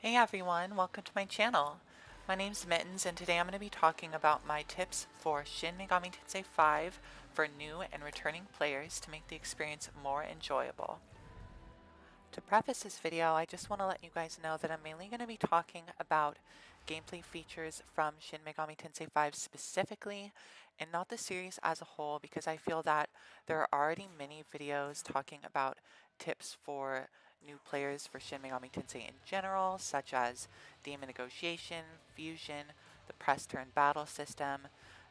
Hey everyone, welcome to my channel. My name's Mittins and today I'm going to be talking about my tips for Shin Megami Tensei 5 for new and returning players to make the experience more enjoyable. To preface this video, I just want to let you guys know that I'm mainly going to be talking about gameplay features from Shin Megami Tensei 5 specifically, and not the series as a whole, because I feel that there are already many videos talking about tips for new players for Shin Megami Tensei in general, such as demon negotiation, fusion, the press turn battle system.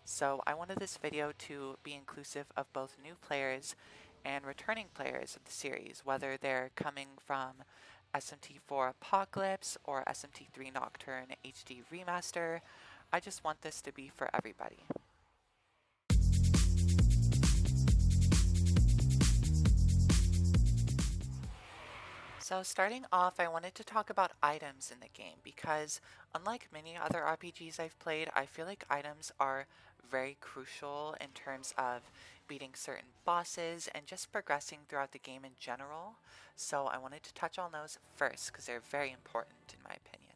So I wanted this video to be inclusive of both new players and returning players of the series, whether they're coming from SMT4 Apocalypse or SMT3 Nocturne HD Remaster. I just want this to be for everybody. So starting off, I wanted to talk about items in the game because unlike many other RPGs I've played, I feel like items are very crucial in terms of beating certain bosses and just progressing throughout the game in general. So I wanted to touch on those first because they're very important in my opinion.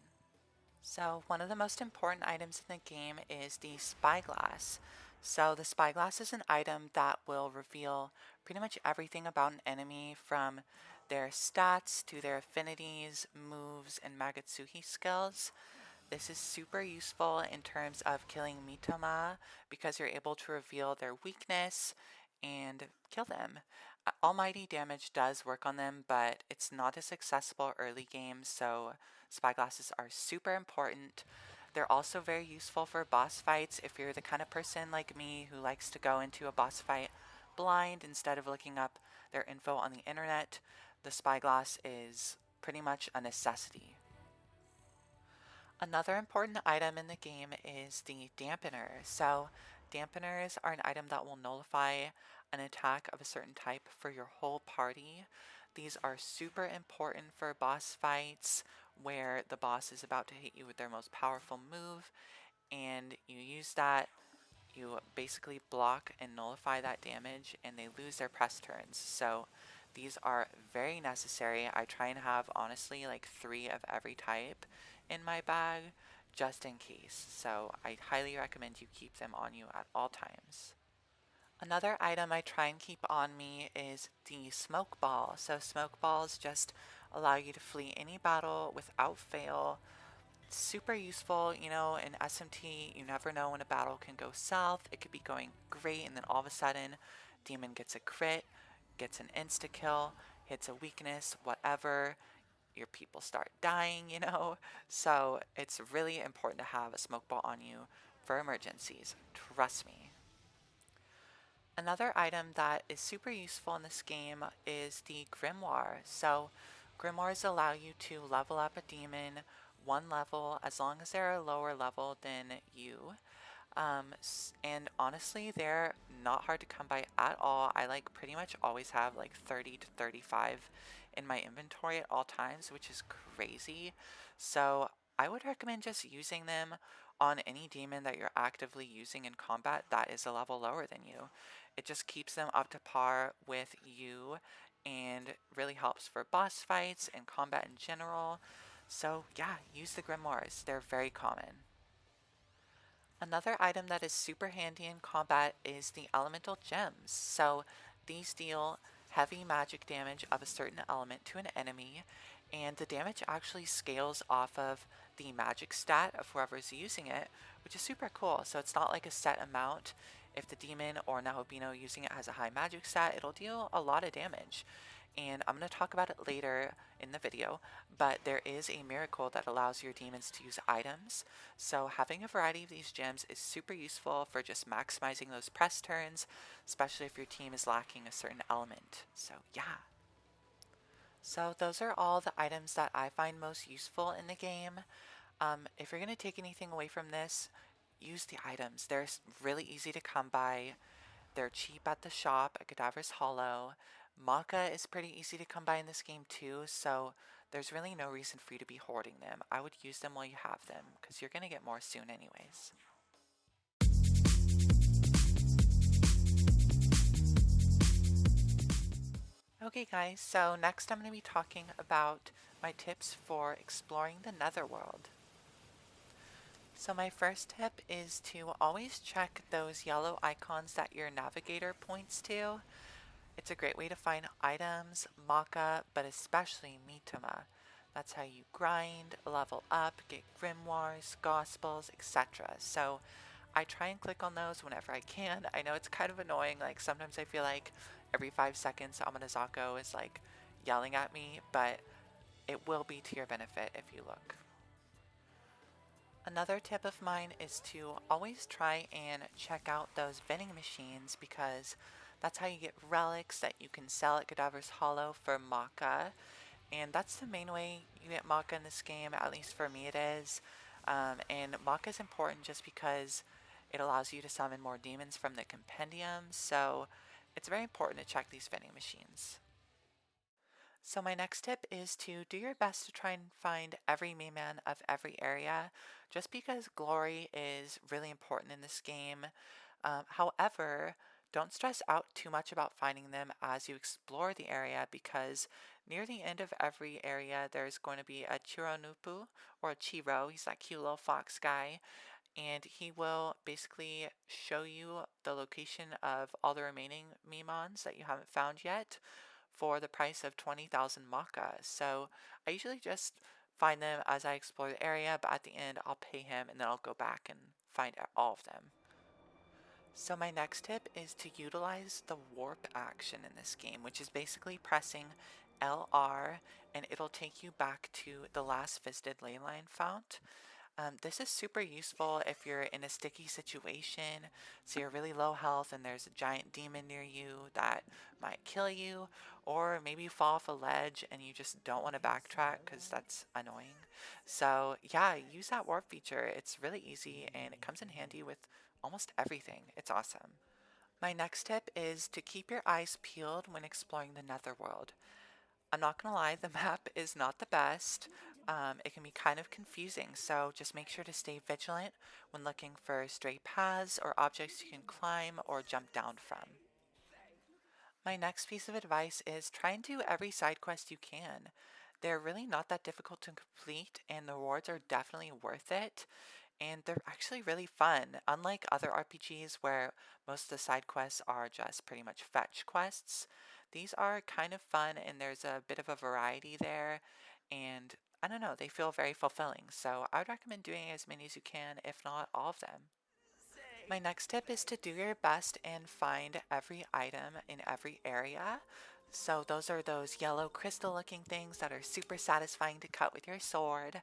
So one of the most important items in the game is the spyglass. So the spyglass is an item that will reveal pretty much everything about an enemy, from their stats to their affinities, moves, and Magatsuhi skills. This is super useful in terms of killing Mitoma because you're able to reveal their weakness and kill them. Almighty damage does work on them, but it's not as accessible early game, so spyglasses are super important. They're also very useful for boss fights if you're the kind of person like me who likes to go into a boss fight blind instead of looking up their info on the internet. The spyglass is pretty much a necessity. Another important item in the game is the dampener. So dampeners are an item that will nullify an attack of a certain type for your whole party. These are super important for boss fights where the boss is about to hit you with their most powerful move, and you use that. You basically block and nullify that damage and they lose their press turns. So these are very necessary. I try and have honestly like 3 of every type in my bag just in case. So I highly recommend you keep them on you at all times. Another item I try and keep on me is the smoke ball. So smoke balls just allow you to flee any battle without fail. Super useful, you know, in SMT, you never know when a battle can go south. It could be going great, and then all of a sudden, demon gets a crit, gets an insta-kill, hits a weakness, whatever. Your people start dying, you know? So it's really important to have a smoke ball on you for emergencies. Trust me. Another item that is super useful in this game is the grimoire. So grimoires allow you to level up a demon 1 level as long as they're a lower level than you. And honestly, they're not hard to come by at all. I like pretty much always have like 30 to 35 in my inventory at all times, which is crazy. So I would recommend just using them on any demon that you're actively using in combat that is a level lower than you. It just keeps them up to par with you and really helps for boss fights and combat in general. So yeah, use the grimoires. They're very common. Another item that is super handy in combat is the elemental gems. So these deal heavy magic damage of a certain element to an enemy, and the damage actually scales off of the magic stat of whoever's using it, which is super cool. So it's not like a set amount. If the demon or Nahobino using it has a high magic stat, it'll deal a lot of damage. And I'm going to talk about it later in the video, but there is a miracle that allows your demons to use items. So having a variety of these gems is super useful for just maximizing those press turns, especially if your team is lacking a certain element. So yeah. So those are all the items that I find most useful in the game. If you're going to take anything away from this, use the items. They're really easy to come by. They're cheap at the shop at Cadaver's Hollow. Maca is pretty easy to come by in this game too, so there's really no reason for you to be hoarding them. I would use them while you have them, because you're going to get more soon anyways. Okay guys, so next I'm going to be talking about My tips for exploring the netherworld. So my first tip is to always check those yellow icons that your navigator points to. It's a great way to find items, maca, but especially mitama. That's how you grind, level up, get grimoires, gospels, etc. So I try and click on those whenever I can. I know it's kind of annoying, like sometimes I feel like every 5 seconds Amanazako is like yelling at me, but it will be to your benefit if you look. Another tip of mine is to always try and check out those vending machines because that's how you get relics that you can sell at Cadaver's Hollow for maca. And that's the main way you get maca in this game, at least for me it is. And maca is important just because it allows you to summon more demons from the compendium, so it's very important to check these vending machines. So my next tip is to do your best to try and find every main man of every area, just because glory is really important in this game. However, don't stress out too much about finding them as you explore the area because near the end of every area there's going to be a Chironupu or a Chiro. He's that cute little fox guy, and he will basically show you the location of all the remaining Mimons that you haven't found yet for the price of 20,000 maca. So I usually just find them as I explore the area, but at the end I'll pay him and then I'll go back and find all of them. So my next tip is to utilize the warp action in this game, which is basically pressing LR and it'll take you back to the last visited leyline fount. This is super useful if you're in a sticky situation, so you're really low health and there's a giant demon near you that might kill you, or maybe you fall off a ledge and you just don't want to backtrack because that's annoying. So yeah, use that warp feature. It's really easy and it comes in handy with almost everything. It's awesome. My next tip is to keep your eyes peeled when exploring the netherworld. I'm not gonna lie, the map is not the best. It can be kind of confusing, so just make sure to stay vigilant when looking for stray paths or objects you can climb or jump down from. My next piece of advice is try and do every side quest you can. They're really not that difficult to complete, and the rewards are definitely worth it. And they're actually really fun. Unlike other RPGs where most of the side quests are just pretty much fetch quests, these are kind of fun and there's a bit of a variety there. And I don't know, they feel very fulfilling. So I would recommend doing as many as you can, if not all of them. My next tip is to do your best and find every item in every area. So those are those yellow crystal looking things that are super satisfying to cut with your sword.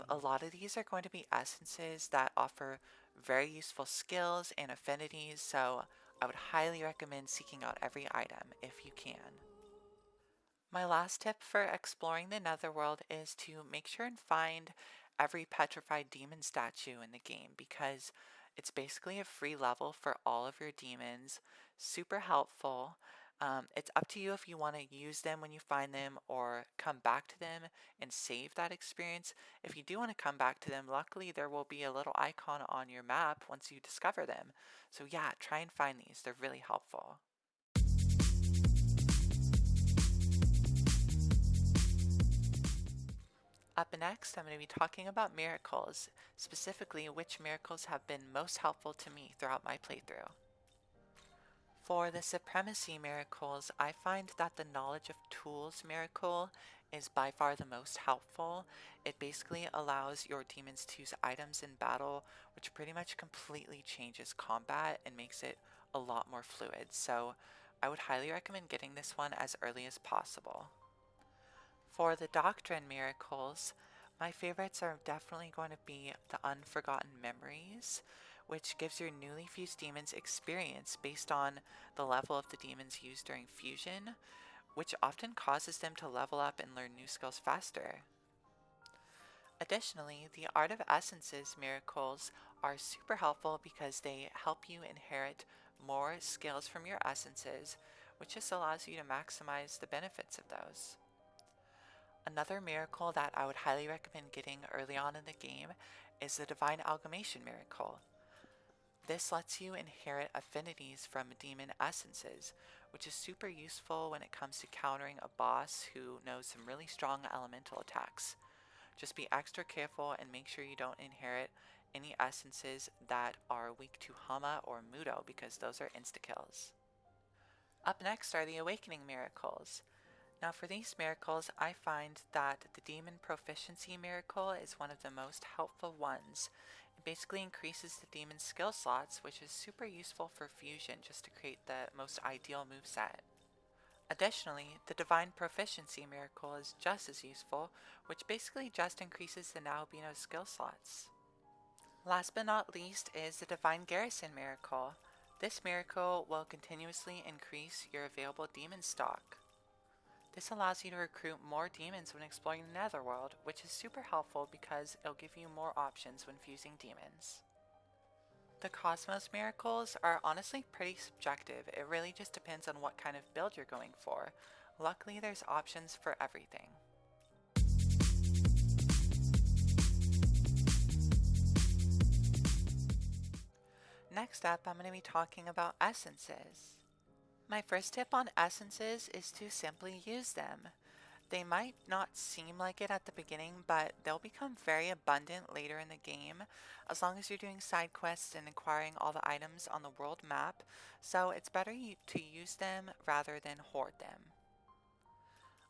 A lot of these are going to be essences that offer very useful skills and affinities, so I would highly recommend seeking out every item if you can. My last tip for exploring the netherworld is to make sure and find every petrified demon statue in the game because it's basically a free level for all of your demons. Super helpful. It's up to you if you want to use them when you find them or come back to them and save that experience. If you do want to come back to them, luckily there will be a little icon on your map once you discover them. So, yeah, try and find these, they're really helpful. Up next, I'm going to be talking about miracles, specifically which miracles have been most helpful to me throughout my playthrough. For the supremacy miracles, I find that the knowledge of tools miracle is by far the most helpful. It basically allows your demons to use items in battle, which pretty much completely changes combat and makes it a lot more fluid. So I would highly recommend getting this one as early as possible. For the Doctrine miracles, my favorites are definitely going to be the Unforgotten Memories, which gives your newly fused demons experience based on the level of the demons used during fusion, which often causes them to level up and learn new skills faster. Additionally, the Art of Essences miracles are super helpful because they help you inherit more skills from your essences, which just allows you to maximize the benefits of those. Another miracle that I would highly recommend getting early on in the game is the Divine Amalgamation miracle. This lets you inherit affinities from demon essences, which is super useful when it comes to countering a boss who knows some really strong elemental attacks. Just be extra careful and make sure you don't inherit any essences that are weak to Hama or Mudo because those are insta-kills. Up next are the Awakening Miracles. Now for these miracles, I find that the Demon Proficiency Miracle is one of the most helpful ones. It basically increases the demon's skill slots, which is super useful for fusion just to create the most ideal moveset. Additionally, the Divine Proficiency Miracle is just as useful, which basically just increases the Naobino's skill slots. Last but not least is the Divine Garrison Miracle. This miracle will continuously increase your available demon stock. This allows you to recruit more demons when exploring the Netherworld, which is super helpful because it'll give you more options when fusing demons. The Cosmos miracles are honestly pretty subjective. It really just depends on what kind of build you're going for. Luckily, there's options for everything. Next up, I'm going to be talking about essences. My first tip on essences is to simply use them. They might not seem like it at the beginning, but they'll become very abundant later in the game, as long as you're doing side quests and acquiring all the items on the world map, so it's better to use them rather than hoard them.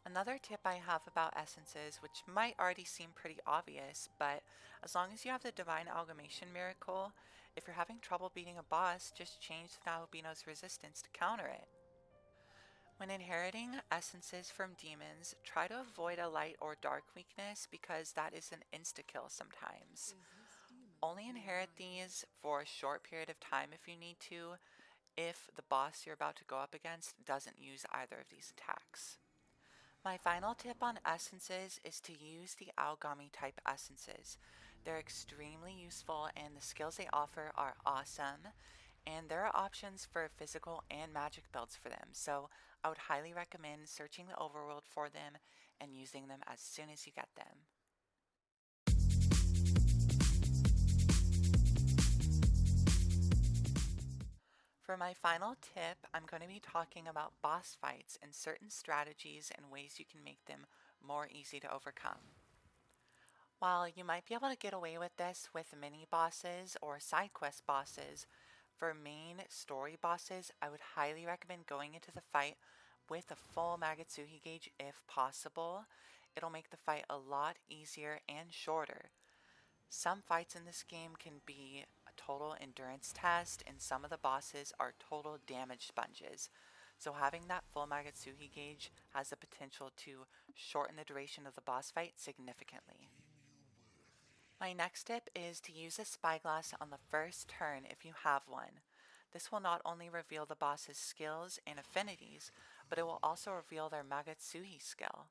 Another tip I have about essences, which might already seem pretty obvious, but as long as you have the Divine Amalgamation Miracle, if you're having trouble beating a boss, just change the Naobino's resistance to counter it. When inheriting essences from demons, try to avoid a light or dark weakness because that is an insta-kill sometimes. Only inherit these for a short period of time if you need to, if the boss you're about to go up against doesn't use either of these attacks. My final tip on essences is to use the Aogami type essences. They're extremely useful and the skills they offer are awesome, and there are options for physical and magic builds for them, so I would highly recommend searching the overworld for them and using them as soon as you get them. For my final tip, I'm going to be talking about boss fights and certain strategies and ways you can make them more easy to overcome. While you might be able to get away with this with mini bosses or side quest bosses, for main story bosses, I would highly recommend going into the fight with a full Magatsuhi gauge if possible. It'll make the fight a lot easier and shorter. Some fights in this game can be a total endurance test, and some of the bosses are total damage sponges. So having that full Magatsuhi gauge has the potential to shorten the duration of the boss fight significantly. My next tip is to use a spyglass on the first turn if you have one. This will not only reveal the boss's skills and affinities, but it will also reveal their Magatsuhi skill.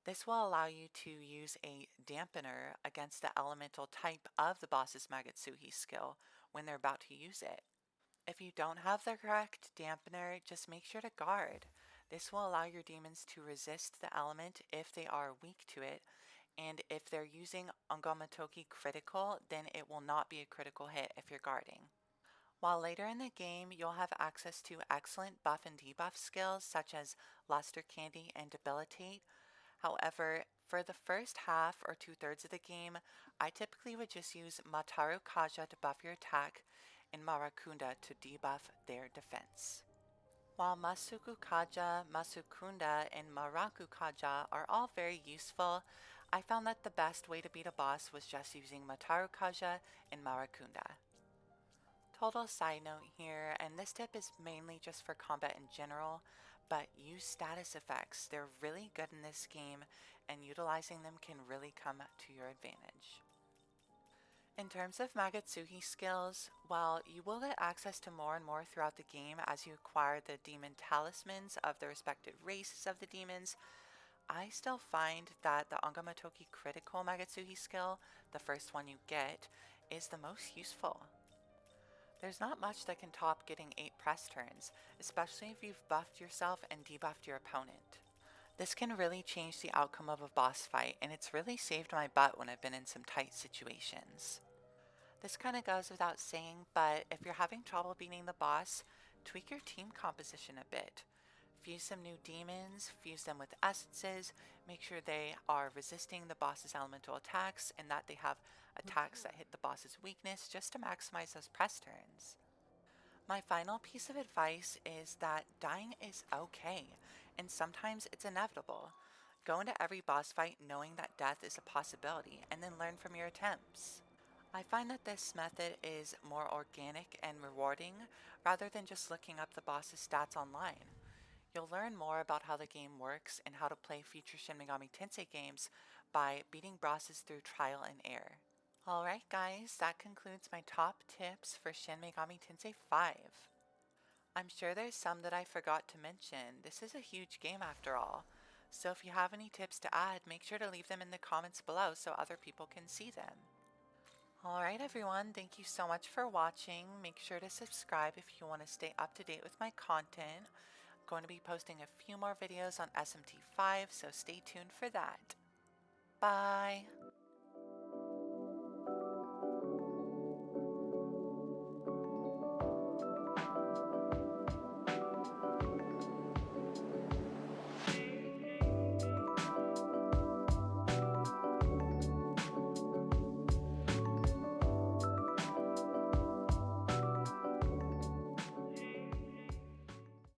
This will allow you to use a dampener against the elemental type of the boss's Magatsuhi skill when they're about to use it. If you don't have the correct dampener, just make sure to guard. This will allow your demons to resist the element if they are weak to it, and if they're using Ongamatoki critical, then it will not be a critical hit if you're guarding. While later in the game, you'll have access to excellent buff and debuff skills such as Luster Candy and Debilitate. However, for the first half or 2/3 of the game, I typically would just use Mataru Kaja to buff your attack and Marakunda to debuff their defense. While Masuku Kaja, Masukunda, and Maraku Kaja are all very useful, I found that the best way to beat a boss was just using Mataru Kaja and Marakunda. Total side note here, and this tip is mainly just for combat in general, but use status effects. They're really good in this game, and utilizing them can really come to your advantage. In terms of Magatsuhi skills, while you will get access to more and more throughout the game as you acquire the demon talismans of the respective races of the demons, I still find that the Ongamatoki critical Magatsuhi skill, the first one you get, is the most useful. There's not much that can top getting 8 press turns, especially if you've buffed yourself and debuffed your opponent. This can really change the outcome of a boss fight, and it's really saved my butt when I've been in some tight situations. This kind of goes without saying, but if you're having trouble beating the boss, tweak your team composition a bit. Fuse some new demons, fuse them with essences, make sure they are resisting the boss's elemental attacks and that they have attacks that hit the boss's weakness just to maximize those press turns. My final piece of advice is that dying is okay, and sometimes it's inevitable. Go into every boss fight knowing that death is a possibility, and then learn from your attempts. I find that this method is more organic and rewarding rather than just looking up the boss's stats online. You'll learn more about how the game works and how to play future Shin Megami Tensei games by beating bosses through trial and error. Alright guys, that concludes my top tips for Shin Megami Tensei 5. I'm sure there's some that I forgot to mention. This is a huge game after all. So if you have any tips to add, make sure to leave them in the comments below so other people can see them. Alright everyone, thank you so much for watching. Make sure to subscribe if you want to stay up to date with my content. I'm going to be posting a few more videos on SMT5, so stay tuned for that. Bye!